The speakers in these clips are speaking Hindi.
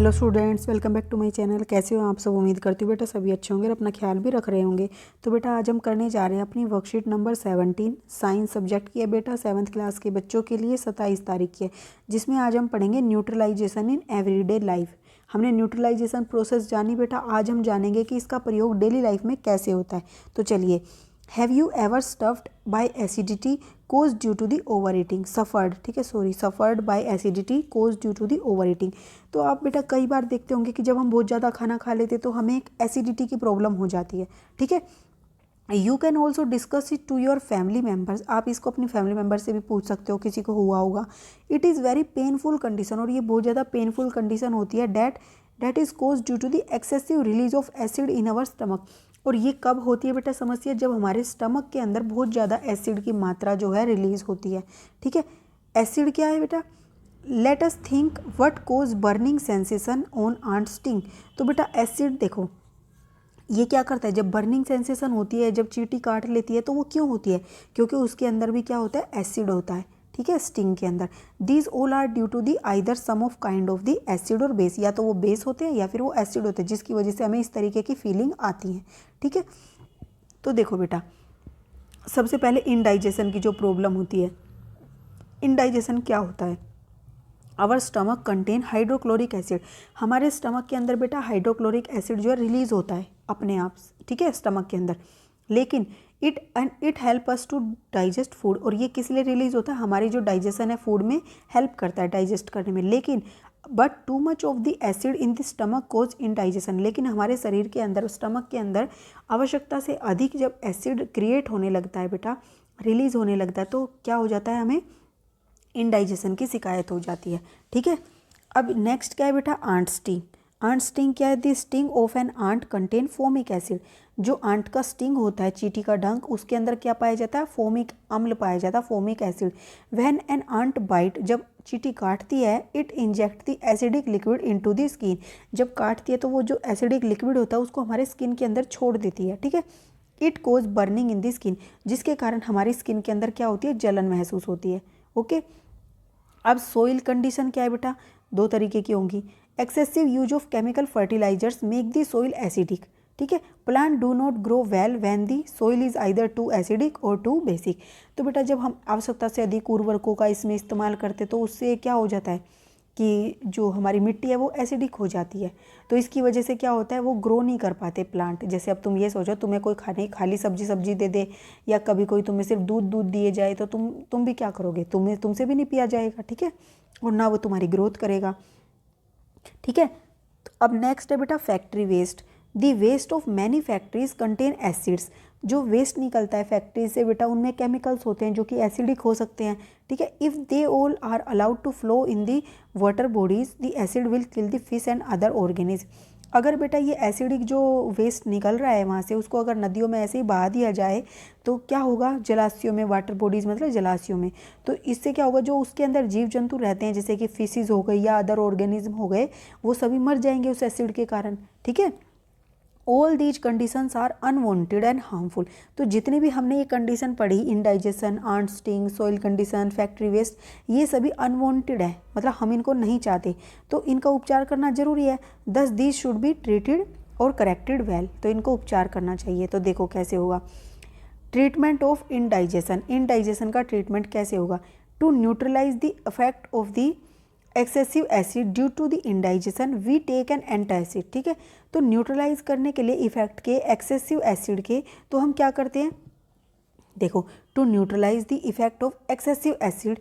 Hello students, welcome back to my channel. कैसे हो आप सब? उम्मीद करती हूँ बेटा सभी अच्छे होंगे और अपना ख्याल भी रख रहे होंगे। तो बेटा आज हम करने जा रहे हैं अपनी वर्कशीट नंबर 17 साइंस सब्जेक्ट की है बेटा, 7th क्लास के बच्चों के लिए 27 तारीख की है, जिसमें आज हम पढ़ेंगे न्यूट्रलाइजेशन इन एवरीडे लाइफ। हमने न्यूट्रलाइजेशन प्रोसेस जानी बेटा, आज हम जानेंगे कि इसका प्रयोग डेली लाइफ में कैसे होता है। तो चलिए, have you ever stuffed by acidity cause due to the over eating suffered, ठीक है, suffered by acidity cause due to the over eating. तो आप बेटा कई बार देखते होंगे कि जब हम बहुत ज़्यादा खाना खा लेते तो हमें एक एसिडिटी की प्रॉब्लम हो जाती है, ठीक है। You can also discuss it to your family members, आप इसको अपनी फैमिली मेम्बर से भी पूछ सकते हो, किसी को हुआ होगा। It is very painful condition, और ये बहुत ज़्यादा पेनफुल कंडीशन होती है। That is cause due to the excessive release of acid in our stomach. और ये कब होती है बेटा समस्या? जब हमारे स्टमक के अंदर बहुत ज़्यादा एसिड की मात्रा जो है रिलीज होती है, ठीक है। एसिड क्या है बेटा? Let us think what cause burning sensation on ant sting. तो बेटा एसिड देखो, ये क्या करता है? जब बर्निंग सेंसेशन होती है, जब चींटी काट लेती है, तो वो क्यों होती है? क्योंकि उसके अंदर भी क्या होता है? एसिड होता है, ठीक है, स्टिंग के अंदर। These all are due to the either some of kind of the acid और बेस, या तो वो बेस होते हैं या फिर वो एसिड होते हैं, जिसकी वजह से हमें इस तरीके की फीलिंग आती है, ठीक है। तो देखो बेटा, सबसे पहले इनडाइजेशन की जो प्रॉब्लम होती है, इनडाइजेशन क्या होता है? Our stomach contain hydrochloric acid, हमारे स्टमक के अंदर बेटा हाइड्रोक्लोरिक एसिड जो है रिलीज होता है अपने आप, ठीक है, स्टमक के अंदर। लेकिन it help us to digest food, और ये किस लिए रिलीज होता है? हमारी जो डाइजेशन है फूड में हेल्प करता है डाइजेस्ट करने में। लेकिन but too much of the acid in the stomach cause indigestion, लेकिन हमारे शरीर के अंदर, स्टमक के अंदर आवश्यकता से अधिक जब एसिड क्रिएट होने लगता है बेटा, रिलीज होने लगता है, तो क्या हो जाता है? हमें इनडाइजेशन की शिकायत हो जाती है, ठीक है। अब नेक्स्ट क्या है बेटा? Aunt sting. आंट स्टिंग क्या है? The sting of an ant contain formic acid. जो आंट का स्टिंग होता है, चींटी का डंक, उसके अंदर क्या पाया जाता है? फोमिक अम्ल पाया जाता है, formic acid. When an ant bite, जब चींटी काटती है, it inject the acidic liquid into the skin. जब काटती है तो वो जो एसिडिक लिक्विड होता है उसको हमारे स्किन के अंदर छोड़ देती है, ठीक है। It cause burning in the skin, जिसके कारण हमारी स्किन के अंदर क्या होती है? जलन महसूस होती है, ओके। अब सोइल कंडीशन क्या है बेटा? दो तरीके की होंगी। Excessive use of chemical fertilisers make the soil acidic, ठीक है। Plant do not grow well when the soil is either too acidic और टू बेसिक। तो बेटा जब हम आवश्यकता से अधिक उर्वरकों का इसमें इस्तेमाल करते तो उससे क्या हो जाता है कि जो हमारी मिट्टी है वो एसिडिक हो जाती है। तो इसकी वजह से क्या होता है? वो ग्रो नहीं कर पाते प्लांट। जैसे अब तुम ये सोचो, तुम्हें कोई खाली सब्जी दे दे, या कभी कोई तुम्हें सिर्फ दूध दिए जाए, तो तुम भी क्या करोगे? तुमसे भी नहीं पिया जाएगा, ठीक है, और ना वो तुम्हारी ग्रोथ करेगा, ठीक है। तो अब नेक्स्ट है बेटा factory waste. The waste of many factories contain acids. जो वेस्ट निकलता है फैक्ट्री से बेटा, उनमें केमिकल्स होते हैं जो कि एसिडिक हो सकते हैं, ठीक है। If they all are allowed to flow in the water bodies, the acid will kill the fish and other organism. अगर बेटा ये एसिडिक जो वेस्ट निकल रहा है वहाँ से, उसको अगर नदियों में ऐसे ही बहा दिया जाए तो क्या होगा? जलाशयों में, वाटर बॉडीज़ मतलब जलाशयों में, तो इससे क्या होगा? जो उसके अंदर जीव जंतु रहते हैं, जैसे कि फिशेज हो गई या अदर ऑर्गेनिज्म हो गए, वो सभी मर जाएंगे उस एसिड के कारण, ठीक है। All these conditions are unwanted and harmful. तो जितनी भी हमने ये कंडीशन पढ़ी, indigestion, ant sting, soil condition, factory waste, ये सभी अनवांटेड है, मतलब हम इनको नहीं चाहते, तो इनका उपचार करना जरूरी है। Thus these should be treated और करेक्टेड वेल, तो इनको उपचार करना चाहिए। तो देखो कैसे होगा ट्रीटमेंट ऑफ इनडाइजेशन। इनडाइजेशन का ट्रीटमेंट कैसे होगा? To neutralise the effect of the excessive acid due to the indigestion we take an antacid, ठीक है। तो न्यूट्रलाइज करने के लिए इफेक्ट के एक्सेसिव एसिड के, तो हम क्या करते हैं? देखो, to neutralise the effect of excessive acid,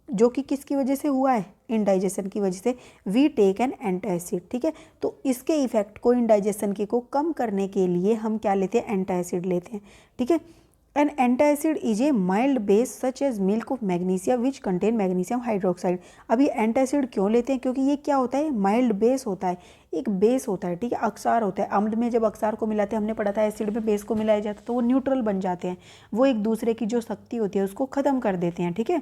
जो कि किसकी वजह से हुआ है? इनडाइजेशन की वजह से। वी टेक एन एंटासिड, ठीक है। तो इसके इफेक्ट को, इनडाइजेशन के को कम करने के लिए हम क्या लेते हैं? एंटासिड लेते हैं, ठीक है। An antacid is a mild base such as milk of magnesia which contain magnesium hydroxide. अब ये एंटासिड क्यों लेते हैं? क्योंकि ये क्या होता है? माइल्ड बेस होता है, एक बेस होता है, ठीक है, अक्षार होता है। अम्ल में जब अक्षार को मिलाते हैं, हमने पढ़ा था एसिड में बेस को मिलाया जाता है तो वो न्यूट्रल बन जाते हैं, वो एक दूसरे की जो शक्ति होती है उसको ख़त्म कर देते हैं, ठीक है,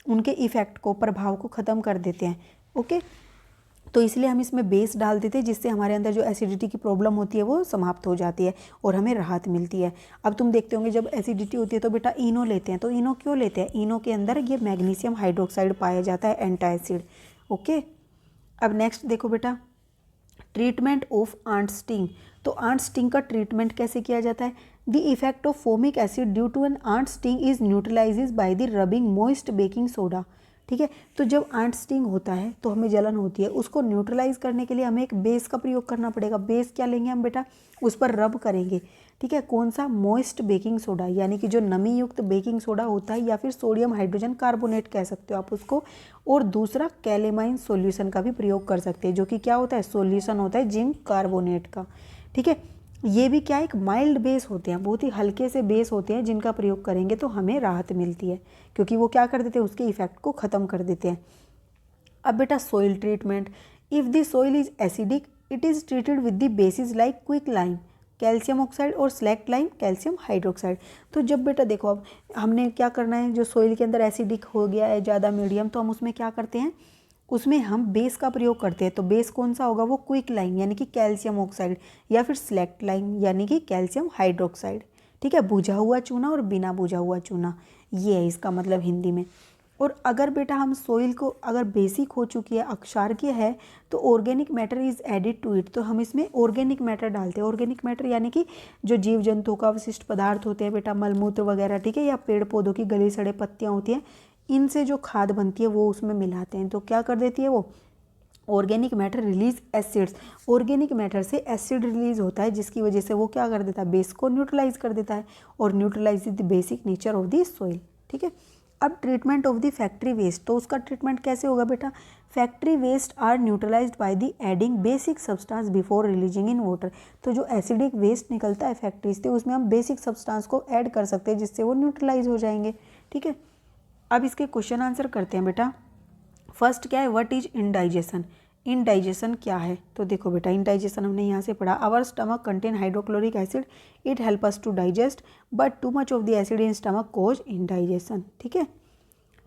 उनके इफेक्ट को, प्रभाव को ख़त्म कर देते हैं, ओके। तो इसलिए हम इसमें बेस डाल देते हैं, जिससे हमारे अंदर जो एसिडिटी की प्रॉब्लम होती है वो समाप्त हो जाती है और हमें राहत मिलती है। अब तुम देखते होंगे जब एसिडिटी होती है तो बेटा इनो लेते हैं। तो इनो क्यों लेते हैं? इनो के अंदर ये मैग्नीशियम हाइड्रोक्साइड पाया जाता है, एंटासिड, ओके। अब नेक्स्ट देखो बेटा, ट्रीटमेंट ऑफ आंट स्टिंग। तो आंट स्टिंग का ट्रीटमेंट कैसे किया जाता है? The effect of formic acid due to an ant sting is neutralises by the rubbing moist baking soda. ठीक है, तो जब आंट स्टिंग होता है तो हमें जलन होती है, उसको न्यूट्रलाइज करने के लिए हमें एक बेस का प्रयोग करना पड़ेगा। बेस क्या लेंगे हम बेटा? उस पर रब करेंगे। ठीक है, कौन सा? मॉइस्ट बेकिंग सोडा, यानी कि जो नमी युक्त बेकिंग सोडा होता है, या फिर सोडियम हाइड्रोजन कार्बोनेट कह सकते हो आप उसको। और दूसरा कैलेमाइन सॉल्यूशन का भी प्रयोग कर सकते हैं, जो कि क्या होता है? सॉल्यूशन होता है जिंक कार्बोनेट का। ठीक है, ये भी क्या एक माइल्ड बेस होते हैं, बहुत ही हल्के से बेस होते हैं, जिनका प्रयोग करेंगे तो हमें राहत मिलती है, क्योंकि वो क्या कर देते हैं? उसके इफेक्ट को ख़त्म कर देते हैं। अब बेटा soil treatment, if the soil is acidic it is treated with the basis like quick lime, calcium oxide और स्लैक्ट लाइम, कैल्शियम हाइड्रोक्साइड। तो जब बेटा देखो, अब हमने क्या करना है, जो सोइल के अंदर एसिडिक हो गया है ज़्यादा मीडियम, तो हम उसमें क्या करते हैं? उसमें हम बेस का प्रयोग करते हैं। तो बेस कौन सा होगा? वो क्विक लाइम यानी कि कैल्शियम ऑक्साइड, या फिर स्लैक्ट लाइम यानी कि कैल्शियम हाइड्रोक्साइड। ठीक है, बुझा हुआ चूना और बिना बुझा हुआ चूना, ये है इसका मतलब हिंदी में। और अगर बेटा हम सोइल को अगर बेसिक हो चुकी है, अक्षारकीय है, तो organic matter is added to it, तो हम इसमें ऑर्गेनिक मैटर डालते हैं। ऑर्गेनिक मैटर यानी कि जो जीव जंतुओं का विशिष्ट पदार्थ होते हैं बेटा, मलमूत्र वगैरह, ठीक है, या पेड़ पौधों की गली सड़े पत्तियाँ होती हैं, इनसे जो खाद बनती है वो उसमें मिलाते हैं। तो क्या कर देती है वो? Organic matter release acids, organic matter से एसिड रिलीज होता है, जिसकी वजह से वो क्या कर देता है? बेस को न्यूट्रलाइज कर देता है, और neutralise the basic nature of the soil. ठीक है, अब treatment of the factory waste, तो उसका ट्रीटमेंट कैसे होगा बेटा? Factory waste are neutralised by the adding basic substance before releasing in water. तो जो एसिडिक वेस्ट निकलता है फैक्ट्री से, उसमें हम बेसिक सब्सटेंस को ऐड कर सकते हैं, जिससे वो न्यूट्रलाइज हो जाएंगे। ठीक है, अब इसके क्वेश्चन आंसर करते हैं बेटा। फर्स्ट क्या है? What is indigestion? इनडाइजेशन क्या है? तो देखो बेटा, इनडाइजेशन हमने यहाँ से पढ़ा, our stomach contain hydrochloric acid, it help us to digest, but too much of the acid in stomach cause indigestion. ठीक है,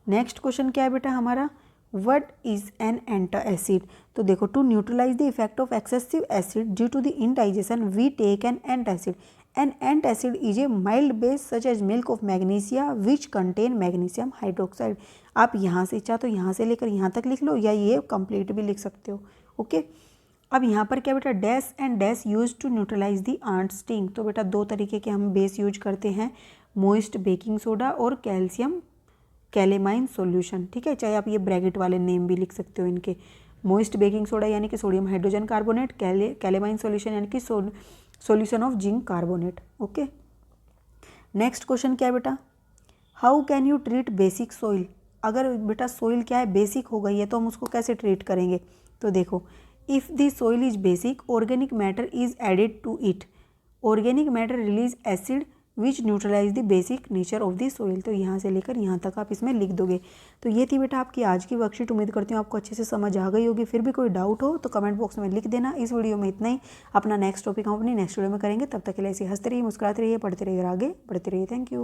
नेक्स्ट क्वेश्चन क्या है बेटा हमारा? What is an antacid? तो देखो, to neutralise the effect of excessive acid due to the indigestion we take an antacid. An antacid is a mild base such as milk of magnesia which contain magnesium hydroxide। आप यहाँ से चाहो तो यहाँ से लेकर यहाँ तक लिख लो, या ये कंप्लीट भी लिख सकते हो। ओके, अब यहाँ पर क्या बेटा? Dash and dash use to neutralise the ant sting. तो बेटा दो तरीके के हम बेस यूज करते हैं, मोइस्ट बेकिंग सोडा और कैल्शियम कैलेमाइन सॉल्यूशन। ठीक है, चाहे आप ये ब्रैकेट वाले नेम भी लिख सकते हो इनके। मोइस्ट बेकिंग सोडा यानी कि sodium hydrogen carbonate, calamine solution यानी कि solution of zinc carbonate. Okay, next question क्या है बेटा? How can you treat basic soil? अगर बेटा सोइल क्या है? बेसिक हो गई है, तो हम उसको कैसे ट्रीट करेंगे? तो देखो, if the soil is basic organic matter is added to it, organic matter release acid which neutralise the basic nature of the soil. तो यहाँ से लेकर यहाँ तक आप इसमें लिख दोगे। तो ये थी बेटा आपकी आज की वर्कशीट। उम्मीद करती हूँ आपको अच्छे से समझ आ गई होगी। फिर भी कोई डाउट हो तो कमेंट बॉक्स में लिख देना। इस वीडियो में इतना ही। अपना नेक्स्ट टॉपिक हम अपनी नेक्स्ट वीडियो में करेंगे। तब तक के लिए ऐसे हंसते रहिए, मुस्कुराते रहिए, पढ़ते रहिए और आगे बढ़ते रहिए। Thank you.